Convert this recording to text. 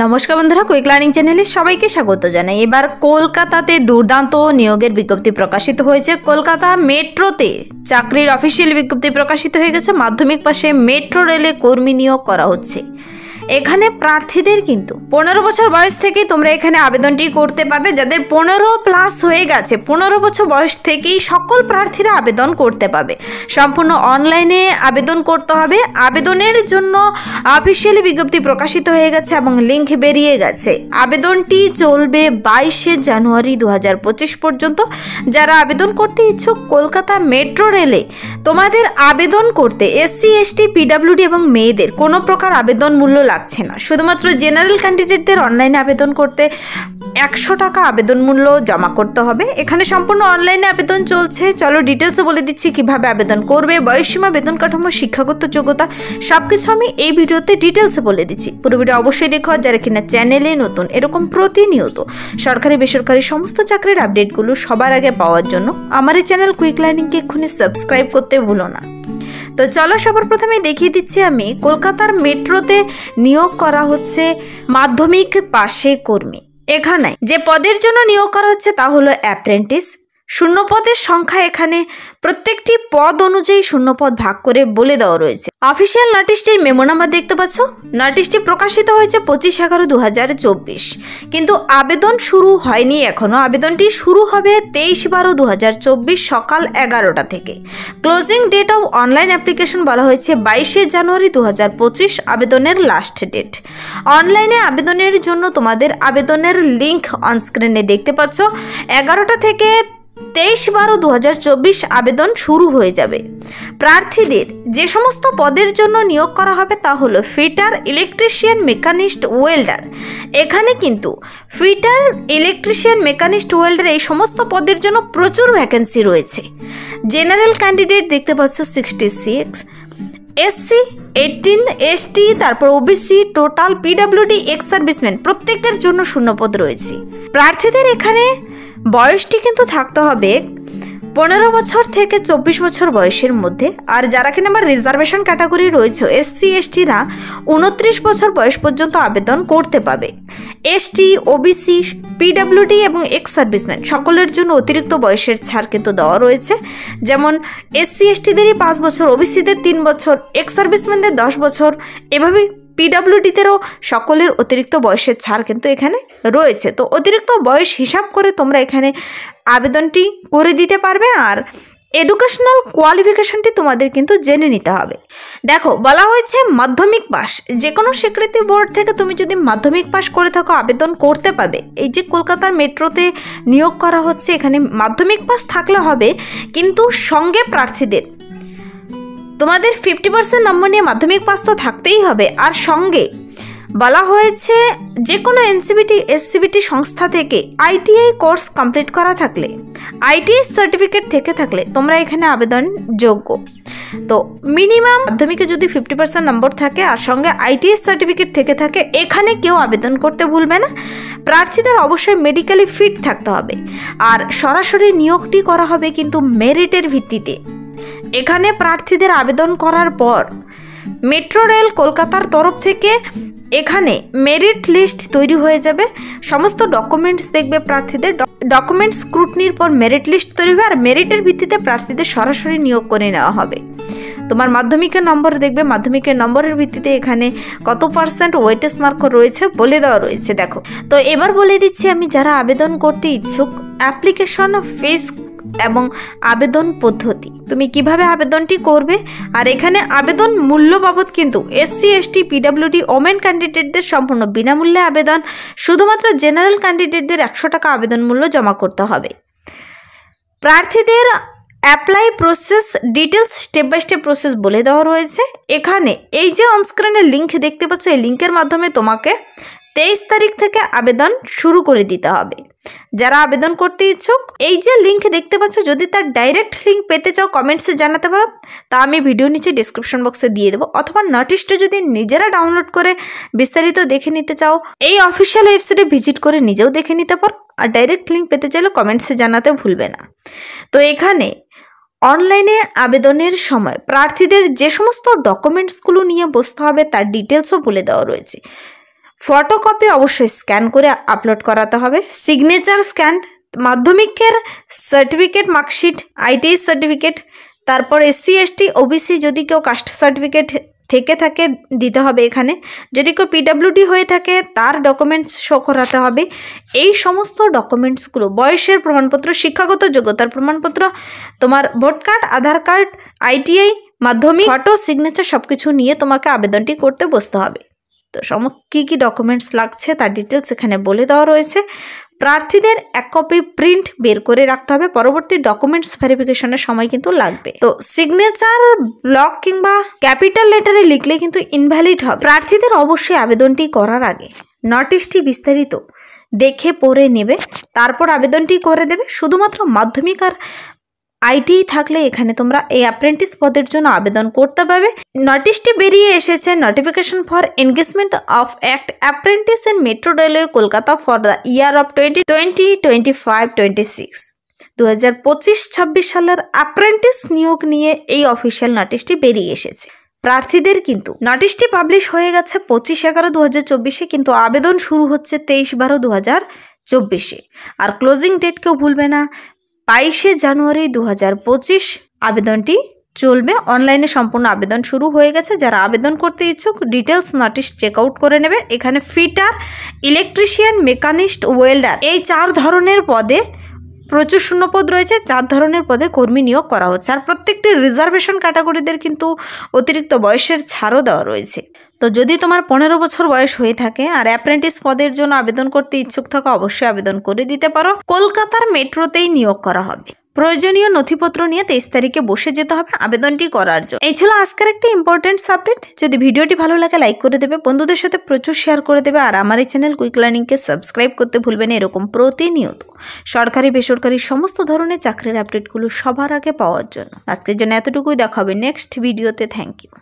নমস্কার বন্ধুরা, quick learning চ্যানেলে সবাইকে স্বাগত জানাই। এবার কলকাতাতে দুর্দান্ত নিয়োগের বিজ্ঞপ্তি প্রকাশিত হয়েছে। কলকাতা মেট্রোতে চাকরির অফিসিয়াল বিজ্ঞপ্তি প্রকাশিত হয়ে গেছে। মাধ্যমিক পাশে মেট্রো রেলে কর্মী নিয়োগ করা হচ্ছে। এখানে প্রার্থীদের কিন্তু 15 বছর বয়স থেকেই তোমরা এখানে আবেদনটি করতে পারবে। যাদের 15+ হয়ে গেছে, 15 বছর বয়স থেকেই সকল প্রার্থীরা আবেদন করতে পারবে। সম্পূর্ণ অনলাইনে আবেদন করতে হবে। আবেদনের জন্য অফিসিয়ালি বিজ্ঞপ্তি প্রকাশিত হয়ে গেছে এবং লিঙ্ক বেরিয়ে গেছে। আবেদনটি চলবে 22 জানুয়ারি 2025 পর্যন্ত। যারা আবেদন করতে ইচ্ছুক, কলকাতা মেট্রো রেলে তোমাদের আবেদন করতে এসসি, এসটি, পিডাব্লিউডি এবং মেয়েদের কোনো প্রকার আবেদন মূল্য লাগছে না। শুধুমাত্র জেনারেল ক্যান্ডিডেটদের অনলাইনে আবেদন করতে 100 টাকা আবেদন মূল্য জমা করতে হবে। এখানে সম্পূর্ণ অনলাইনে আবেদন চলছে। চলো ডিটেলসে বলে দিচ্ছি কিভাবে আবেদন করবে, বয়সসীমা, বেতন কাঠামো, শিক্ষাগত যোগ্যতা সবকিছু আমি এই ভিডিওতে ডিটেলসে বলে দিচ্ছি। পুরো ভিডিও অবশ্যই দেখো। যারা কিনা চ্যানেলে নতুন, এরকম প্রতিনিয়ত সরকারি বেসরকারি সমস্ত চাকরির আপডেটগুলো সবার আগে পাওয়ার জন্য আমার এই চ্যানেল কুইক লার্নিংকে এক্ষুনি সাবস্ক্রাইব করতে ভুলো না। তো চলো সবার প্রথমে দেখিয়ে দিচ্ছি আমি কলকাতার মেট্রোতে নিয়োগ করা হচ্ছে মাধ্যমিক পাশে কর্মী। এখানে যে পদের জন্য নিয়োগ করা হচ্ছে তা হলো অ্যাপ্রেন্টিস। শূন্যপদের সংখ্যা এখানে প্রত্যেকটি পদ অনুযায়ী শূন্যপদ ভাগ করে বলে দেওয়া রয়েছে। অফিসিয়াল নোটিশটির মেমো নাম্বার দেখতে পাচ্ছ। নোটিশটি প্রকাশিত হয়েছে 25/11/2024, কিন্তু আবেদন শুরু হয়নি এখনো। আবেদনটি শুরু হবে 23/12/2024 সকাল 11টা থেকে। Closing date of online application বলা হয়েছে 22 জানুয়ারি 2025 আবেদনের লাস্ট ডেট। অনলাইনে আবেদনের জন্য তোমাদের আবেদনের লিঙ্ক অনস্ক্রিনে দেখতে পাচ্ছ। 11টা থেকে 23/12/2024 আবেদন শুরু হয়ে যাবে। প্রার্থীদের যে সমস্ত পদের জন্য নিয়োগ করা হবে তা হলো ফিটার, ইলেকট্রিশিয়ান, মেকানিস্ট, ওয়েল্ডার। এখানে কিন্তু ফিটার, ইলেকট্রিশিয়ান, মেকানিস্ট, ওয়েল্ডার এই সমস্ত পদের জন্য প্রচুর ভ্যাকেন্সি রয়েছে। জেনারেল ক্যান্ডিডেট দেখতে পাচ্ছ 66, এসসি 18, এসটি, তারপর OBC, total, PWD, ex serviceman প্রত্যেকের জন্য শূন্যপদ রয়েছে। প্রার্থীদের এখানে বয়সটি কিন্তু থাকতে হবে 15 বছর থেকে 24 বছর বয়সের মধ্যে। আর যারা কিনা আমার রিজার্ভেশন ক্যাটাগরি রয়েছে, এসসি, এসটিরা 29 বছর বয়স পর্যন্ত আবেদন করতে পাবে। এসটি, ওবিসি, পিডাব্লিউডি এবং এক্স সার্ভিসম্যান সকলের জন্য অতিরিক্ত বয়সের ছাড় কিন্তু দেওয়া রয়েছে। যেমন এসসি, এসটিদেরই 5 বছর, ওবিসিদের 3 বছর, এক্স সার্ভিসম্যানদের 10 বছর, এভাবেই পিডাব্লিউডিতেরও সকলের অতিরিক্ত বয়সের ছাড় কিন্তু এখানে রয়েছে। তো অতিরিক্ত বয়স হিসাব করে তোমরা এখানে আবেদনটি করে দিতে পারবে। আর এডুকেশনাল কোয়ালিফিকেশনটি তোমাদের কিন্তু জেনে নিতে হবে। দেখো, বলা হয়েছে মাধ্যমিক পাস। যে কোনো স্বীকৃতি বোর্ড থেকে তুমি যদি মাধ্যমিক পাস করে থাকো আবেদন করতে পারবে। এই যে কলকাতার মেট্রোতে নিয়োগ করা হচ্ছে, এখানে মাধ্যমিক পাস থাকলে হবে, কিন্তু সঙ্গে প্রার্থীদের তোমাদের 50% নম্বর নিয়ে মাধ্যমিক পাস তো থাকতেই হবে। আর সঙ্গে বলা হয়েছে যে কোনো এনসিবিটি, এসসিবিটি সংস্থা থেকে আইটিআই কোর্স কমপ্লিট করা থাকলে, আইটিআই সার্টিফিকেট থেকে থাকলে তোমরা এখানে আবেদন যোগ্য। তো মিনিমাম মাধ্যমিকে যদি 50% নম্বর থাকে আর সঙ্গে আইটিআই সার্টিফিকেট থেকে থাকে, এখানে কেউ আবেদন করতে ভুলবে না। প্রার্থীদের অবশ্যই মেডিকেলি ফিট থাকতে হবে। আর সরাসরি নিয়োগটি করা হবে কিন্তু মেরিটের ভিত্তিতে। এখানে প্রার্থীদের আবেদন করার পর মেট্রো রেল কলকাতার তরফ থেকে এখানে মেরিট লিস্ট তৈরি হয়ে যাবে। সমস্ত ডকুমেন্টস দেখবে প্রার্থীদের, ডকুমেন্টস স্ক্রুটনির পর মেরিট লিস্ট তৈরি হবে। আর মেরিটের ভিত্তিতে প্রার্থীদের সরাসরি নিয়োগ করে নেওয়া হবে। তোমার মাধ্যমিকের নম্বর দেখবে, মাধ্যমিকের নম্বরের ভিত্তিতে এখানে কত % ওয়েটেজ মার্ক রয়েছে বলে দেওয়া রয়েছে। দেখো, তো এবার বলে দিচ্ছি আমি যারা আবেদন করতে ইচ্ছুক অ্যাপ্লিকেশন ফিস এবং আবেদন পদ্ধতি, তুমি কিভাবে আবেদনটি করবে। আর এখানে আবেদন মূল্য বাবদ কিন্তু এসসি, এসটি, পিডাব্লিউডি, ওমেন ক্যান্ডিডেটদের সম্পূর্ণ বিনামূল্যে আবেদন। শুধুমাত্র জেনারেল ক্যান্ডিডেটদের 100 টাকা আবেদন মূল্য জমা করতে হবে। প্রার্থীদের apply process details step by step process বলে দেওয়া রয়েছে। এখানে এই যে অনস্ক্রিনে লিঙ্ক দেখতে পাচ্ছ, এই লিঙ্কের মাধ্যমে তোমাকে 23 তারিখ থেকে আবেদন শুরু করে দিতে হবে। যারা আবেদন করতে ইচ্ছুক, এই যে লিঙ্ক দেখতে পাচ্ছ, যদি তার ডাইরেক্ট লিঙ্ক পেতে চাও কমেন্টসে জানাতে পারো, তা আমি ভিডিও নিচে ডিসক্রিপশন বক্সে দিয়ে দেবো। অথবা নোটিশটা যদি নিজেরা ডাউনলোড করে বিস্তারিত দেখে নিতে চাও, এই অফিসিয়াল ওয়েবসাইটে ভিজিট করে নিজেও দেখে নিতে পারো। আর ডাইরেক্ট লিঙ্ক পেতে চাইলে কমেন্টসে জানাতে ভুলবে না। তো এখানে অনলাইনে আবেদনের সময় প্রার্থীদের যে সমস্ত ডকুমেন্টসগুলো নিয়ে বসতে হবে তার ডিটেলসও বলে দেওয়া রয়েছে। ফটোকপি অবশ্যই স্ক্যান করে আপলোড করাতে হবে। সিগনেচার স্ক্যান, মাধ্যমিকের সার্টিফিকেট, মার্কশিট, আইটিআই সার্টিফিকেট, তারপর SC ST OBC যদি কেউ কাস্ট সার্টিফিকেট থেকে থাকে দিতে হবে এখানে। যদি কেউ PWD হয়ে থাকে তার ডকুমেন্টস শো করাতে হবে। এই সমস্ত ডকুমেন্টসগুলো, বয়সের প্রমাণপত্র, শিক্ষাগত যোগ্যতার প্রমাণপত্র, তোমার ভোট কার্ড, আধার কার্ড, ITI, মাধ্যমিক, ফটো, সিগনেচার সব কিছু নিয়ে তোমাকে আবেদনটি করতে বসতে হবে। তো কী কী ডকুমেন্টস লাগছে তার ডিটেলস এখানে বলে দেওয়া রয়েছে। প্রার্থীদের এক কপি প্রিন্ট বের করে রাখতে হবে, পরবর্তী ডকুমেন্টস ভেরিফিকেশনের সময় কিন্তু লাগবে। তো সিগনেচার ব্লক কিংবা ক্যাপিটাল লেটারে লিখলে কিন্তু ইনভ্যালিড হবে। প্রার্থীদের অবশ্যই আবেদনটি করার আগে নোটিশটি বিস্তারিত দেখে পড়ে নেবে, তারপর আবেদনটি করে দেবে। শুধুমাত্র মাধ্যমিক আর ITI থাকলে এখানে তোমরা এই অ্যাপ্রেন্টিস পদের জন্য আবেদন করতে পারবে। নোটিশটি বেরিয়ে এসেছে, notification for engagement of act apprentice in metro railway Kolkata for the year of 2025-26। 2025-26 সালের অ্যাপ্রেন্টিস নিয়োগ নিয়ে এই অফিসিয়াল নোটিশটি বেরিয়ে এসেছে। প্রার্থীদের কিন্তু নোটিশটি পাবলিশ হয়ে গেছে 25/11/2024, কিন্তু আবেদন শুরু হচ্ছে 23/12/2024। আর ক্লোজিং ডেট কেউ ভুলবে না, 22শে জানুয়ারি 2025 আবেদনটি চলবে। অনলাইনে সম্পূর্ণ আবেদন শুরু হয়ে গেছে। যারা আবেদন করতে ইচ্ছুক ডিটেলস নোটিশ চেক আউট করে নেবে। এখানে ফিটার, ইলেকট্রিশিয়ান, মেকানিস্ট, ওয়েল্ডার এই 4 ধরনের পদে প্রচুর শূন্যপদ রয়েছে। 4 ধরনের পদে কর্মী নিয়োগ করা হচ্ছে। আর প্রত্যেকটি রিজার্ভেশন ক্যাটাগরিদের কিন্তু অতিরিক্ত বয়সের ছাড়ও দেওয়া রয়েছে। তো যদি তোমার 15 বছর বয়স হয়ে থাকে আর অ্যাপ্রেন্টিস পদের জন্য আবেদন করতে ইচ্ছুক থাকো, অবশ্যই আবেদন করে দিতে পারো। কলকাতার মেট্রোতেই নিয়োগ করা হবে। প্রয়োজনীয় নথিপত্র নিয়ে 23 তারিখে বসে যেতে হবে আবেদনটি করার জন্য। এই ছিল আজকের একটি ইম্পর্টেন্ট আপডেট। যদি ভিডিওটি ভালো লাগে লাইক করে দেবে, বন্ধুদের সাথে প্রচুর শেয়ার করে দেবে। আর আমার এই চ্যানেল কুইক লার্নিংকে সাবস্ক্রাইব করতে ভুলবেন না এরকম প্রতিনিয়ত সরকারি বেসরকারি সমস্ত ধরনের চাকরির আপডেটগুলো সবার আগে পাওয়ার জন্য। আজকের জন্য এতটুকুই, দেখা হবে নেক্সট ভিডিওতে। Thank you.